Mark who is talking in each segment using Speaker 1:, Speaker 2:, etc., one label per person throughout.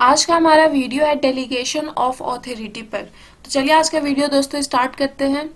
Speaker 1: आज का हमारा वीडियो है डेलीगेशन ऑफ ऑथोरिटी पर। तो चलिए आज का वीडियो दोस्तों स्टार्ट करते हैं।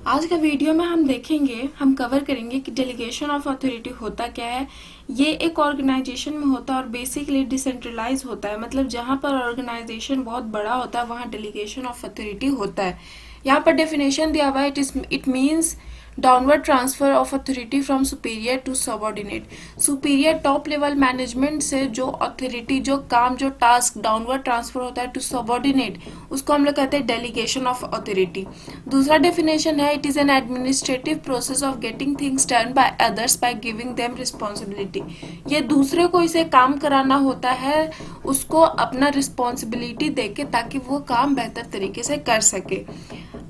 Speaker 1: आज का वीडियो में हम देखेंगे, हम कवर करेंगे कि डेलीगेशन ऑफ अथॉरिटी होता क्या है। ये एक ऑर्गेनाइजेशन में होता है और बेसिकली डिसेंट्रलाइज होता है, मतलब जहाँ पर ऑर्गेनाइजेशन बहुत बड़ा होता है वहाँ डेलीगेशन ऑफ अथॉरिटी होता है। यहाँ पर डेफिनेशन दिया हुआ है, it means downward transfer of authority from superior to subordinate. Superior top level management से जो अथॉरिटी, जो काम, जो टास्क डाउनवर्ड ट्रांसफर होता है टू सबऑर्डिनेट, उसको हम लोग कहते हैं डेलीगेशन ऑफ अथॉरिटी। दूसरा डेफिनेशन है, it is an administrative process of getting things done by others bye giving them responsibility. ये दूसरे को इसे काम कराना होता है, उसको अपना रिस्पॉन्सिबिलिटी देके, ताकि वो काम बेहतर तरीके से कर सके।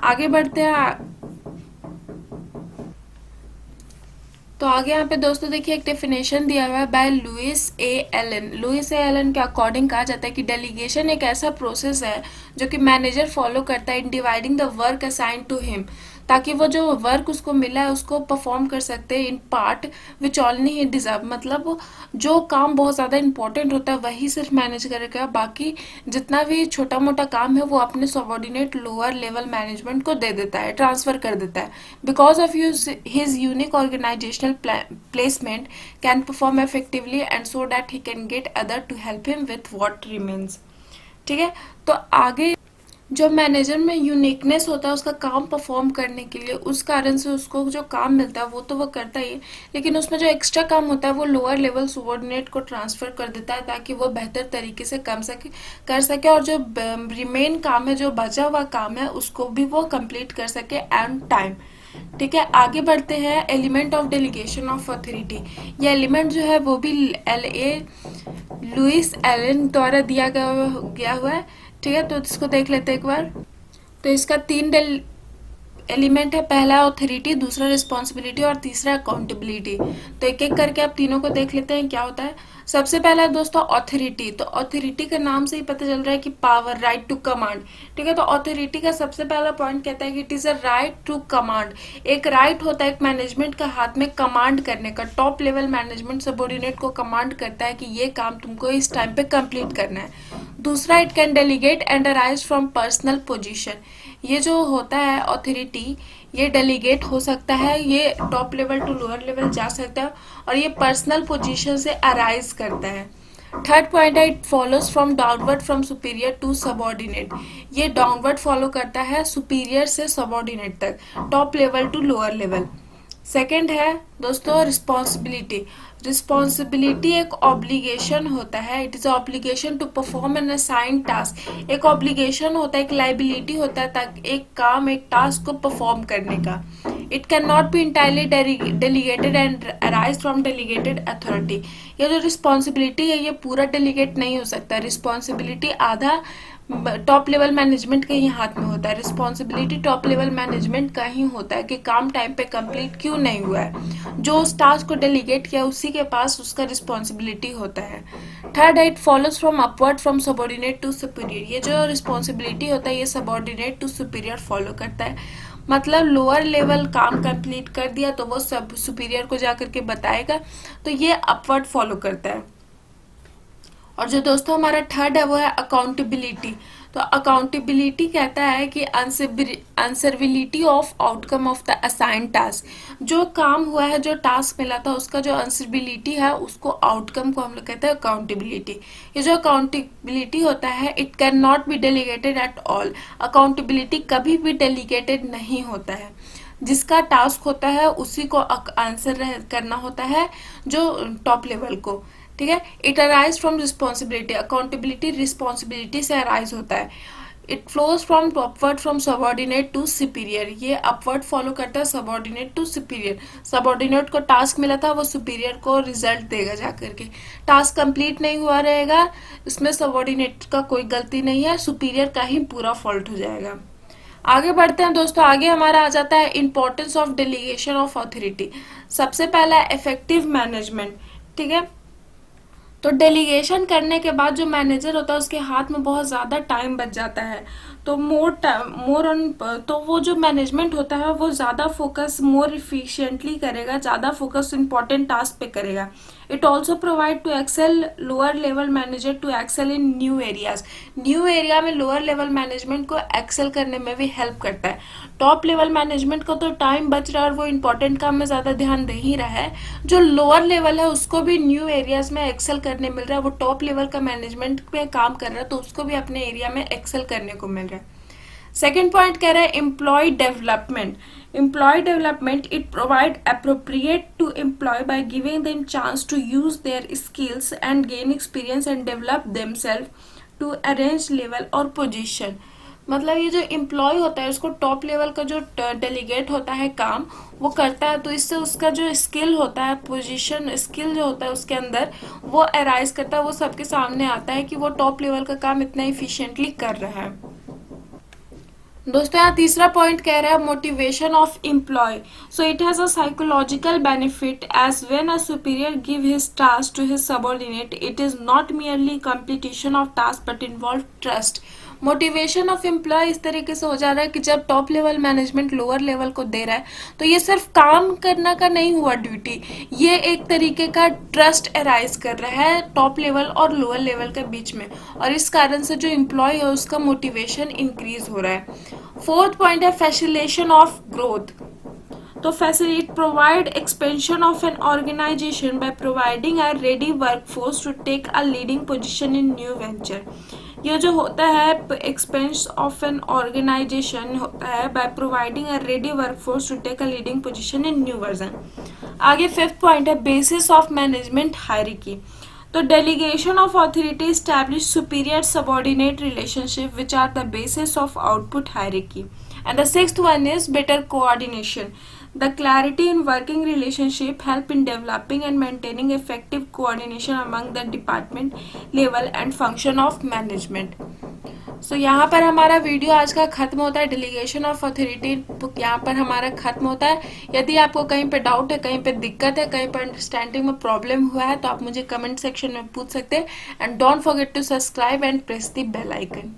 Speaker 1: आगे बढ़ते हैं। तो आगे यहाँ पे दोस्तों देखिए एक डेफिनेशन दिया हुआ है बाय लुइस ए एलन। लुइस ए एलन के अकॉर्डिंग कहा जाता है कि डेलीगेशन एक ऐसा प्रोसेस है जो कि मैनेजर फॉलो करता है in dividing the work assigned to him, ताकि वो जो वर्क उसको मिला है उसको परफॉर्म कर सकते हैं in part which only he deserve. मतलब जो काम बहुत ज़्यादा इंपॉर्टेंट होता है वही सिर्फ मैनेज करेगा, बाकी जितना भी छोटा मोटा काम है वो अपने सबऑर्डिनेट लोअर लेवल मैनेजमेंट को दे देता है, ट्रांसफर कर देता है। Because of his unique organisational placement can perform effectively and so that he can get other to help him with what remains। ठीक है, तो आगे जो मैनेजर में यूनिकनेस होता है उसका काम परफॉर्म करने के लिए, उस कारण से उसको जो काम मिलता है वो तो वो करता ही है, लेकिन उसमें जो एक्स्ट्रा काम होता है वो लोअर लेवल सबऑर्डिनेट को ट्रांसफर कर देता है ताकि वो बेहतर तरीके से कर सके और जो रिमेन काम है, जो बचा हुआ काम है, उसको भी वो कंप्लीट कर सके एंड टाइम। ठीक है, आगे बढ़ते हैं। Element of delegation of authority, ये एलिमेंट जो है वो भी लुइस एलन द्वारा दिया गया हुआ है। ठीक है, तो इसको देख लेते हैं एक बार। तो इसका तीन एलिमेंट है, पहला ऑथोरिटी, दूसरा रिस्पॉन्सिबिलिटी और तीसरा अकाउंटेबिलिटी। तो एक एक करके आप तीनों को देख लेते हैं क्या होता है। सबसे पहला दोस्तों ऑथोरिटी। तो ऑथोरिटी के नाम से ही पता चल रहा है कि पावर, राइट टू कमांड। ठीक है, तो ऑथोरिटी का सबसे पहला पॉइंट कहता है कि it is a right to command. एक राइट होता है एक मैनेजमेंट का हाथ में कमांड करने का। टॉप लेवल मैनेजमेंट सबऑर्डिनेट को कमांड करता है कि ये काम तुमको इस टाइम पे कंप्लीट करना है। दूसरा, it can delegate and arise from personal position. ये जो होता है ऑथोरिटी, ये डेलीगेट हो सकता है, ये top level to lower level जा सकता है और ये पर्सनल पोजीशन से अराइज करता है। थर्ड पॉइंट है, it follows from downward from superior to subordinate. ये डाउनवर्ड फॉलो करता है सुपीरियर से सबऑर्डिनेट तक, top level to lower level. Second है दोस्तों रिस्पॉन्सिबिलिटी। रिस्पॉन्सिबिलिटी एक ऑब्लिगेशन होता है, it is obligation to perform an assign task. एक ऑब्लिगेशन होता है, एक लाइबिलिटी होता है ताकि एक काम, एक टास्क को परफॉर्म करने का। It can not be entirely delegated and arise from delegated authority. ये जो रिस्पॉन्सिबिलिटी है ये पूरा डेलीगेट नहीं हो सकता। रिस्पॉन्सिबिलिटी आधा टॉप लेवल मैनेजमेंट के ही हाथ में होता है, रिस्पॉन्सिबिलिटी टॉप लेवल मैनेजमेंट का ही होता है कि काम टाइम पे कंप्लीट क्यों नहीं हुआ है। जो उस टास्क को डेलीगेट किया उसी के पास उसका रिस्पॉन्सिबिलिटी होता है। Third, it follows from upward from subordinate to superior. ये जो रिस्पॉन्सिबिलिटी होता है ये सबऑर्डिनेट टू सुपीरियर फॉलो करता है। मतलब लोअर लेवल काम कंप्लीट कर दिया तो वो सब सुपीरियर को जाकर के बताएगा, तो ये अपवर्ड फॉलो करता है। और जो दोस्तों हमारा थर्ड है वो है अकाउंटेबिलिटी। तो अकाउंटेबिलिटी कहता है कि answerability of outcome of the assign task. जो काम हुआ है, जो टास्क मिला था, उसका जो आंसरबिलिटी है, उसको आउटकम को हम लोग कहते हैं अकाउंटेबिलिटी। ये जो अकाउंटेबिलिटी होता है, it can not be delegated at all. Accountability कभी भी डेलीगेटेड नहीं होता है। जिसका टास्क होता है उसी को आंसर करना होता है, जो टॉप लेवल को। ठीक है, it arise from responsibility. Accountability responsibility से अराइज होता है। It flows from upward from subordinate to superior. ये अपवर्ड फॉलो करता है सबऑर्डिनेट टू सुपीरियर। सबऑर्डिनेट को टास्क मिला था, वो सुपीरियर को रिजल्ट देगा जाकर के। टास्क कंप्लीट नहीं हुआ रहेगा, इसमें सबऑर्डिनेट का कोई गलती नहीं है, सुपीरियर का ही पूरा फॉल्ट हो जाएगा। आगे बढ़ते हैं दोस्तों। आगे हमारा आ जाता है importance of delegation of authority. सबसे पहला है इफेक्टिव मैनेजमेंट। ठीक है, तो डेलीगेशन करने के बाद जो मैनेजर होता है उसके हाथ में बहुत ज़्यादा टाइम बच जाता है, तो मोर ऑन, तो वो जो मैनेजमेंट होता है वो ज़्यादा फोकस मोर इफिशिएंटली करेगा, ज़्यादा फोकस इंपॉर्टेंट टास्क पे करेगा. It also provide to excel lower level manager to excel in new areas. New area में लोअर लेवल मैनेजमेंट को एक्सेल करने में भी हेल्प करता है. टॉप लेवल मैनेजमेंट को तो टाइम बच रहा है और वो इंपॉर्टेंट काम में ज़्यादा ध्यान दे ही रहा है. जो लोअर लेवल है उसको भी न्यू एरियाज में एक्सेल करने मिल रहा है. वो टॉप लेवल का मैनेजमेंट में काम कर रहा है तो उसको भी अपने एरिया में एक्सेल करने को मिल रहा है. सेकेंड पॉइंट कह रहा है employ development. Employ development, it provide appropriate to employ by giving them chance to use their skills and gain experience and develop themself to arrange level और पोजीशन. मतलब ये जो एम्प्लॉय होता है उसको टॉप लेवल का जो डेलीगेट होता है काम वो करता है, तो इससे उसका जो स्किल होता है, पोजीशन स्किल जो होता है उसके अंदर वो अराइज करता है, वो सबके सामने आता है कि वो टॉप लेवल का काम इतना इफिशिएंटली कर रहा है. दोस्तों यहाँ तीसरा पॉइंट कह रहा है motivation of employ. So it has a psychological benefit as when a superior give his task to his subordinate it is not merely completion of task but involve trust. Motivation of employ इस तरीके से हो जा रहा है कि जब top level management lower level को दे रहा है तो ये सिर्फ काम करना का नहीं हुआ ड्यूटी, ये एक तरीके का ट्रस्ट अराइज कर रहा है टॉप लेवल और लोअर लेवल के बीच में, और इस कारण से जो एम्प्लॉय है उसका मोटिवेशन इंक्रीज हो रहा है. फोर्थ पॉइंट है फैसिलिटेशन ऑफ ग्रोथ. तो facilitate provide expansion of an organisation by providing a ready workforce to take a leading position in new venture. ये जो होता है एक्सपेंस ऑफ एन ऑर्गेनाइजेशन होता है by providing a ready workforce to take a leading position in new version. आगे fifth point है basis of management hierarchy. तो delegation of authority establish superior subordinate relationship which are the basis of output hierarchy. And the sixth one is better coordination. The clarity in working relationship help in developing and maintaining effective coordination among the department level and function of management. सो यहाँ पर हमारा video आज का खत्म होता है. Delegation of authority यहाँ पर हमारा खत्म होता है. यदि आपको कहीं पे डाउट है, कहीं पे दिक्कत है, कहीं पर अंडरस्टैंडिंग में प्रॉब्लम हुआ है तो आप मुझे कमेंट सेक्शन में पूछ सकते हैं. And don't forget to subscribe and press the bell icon.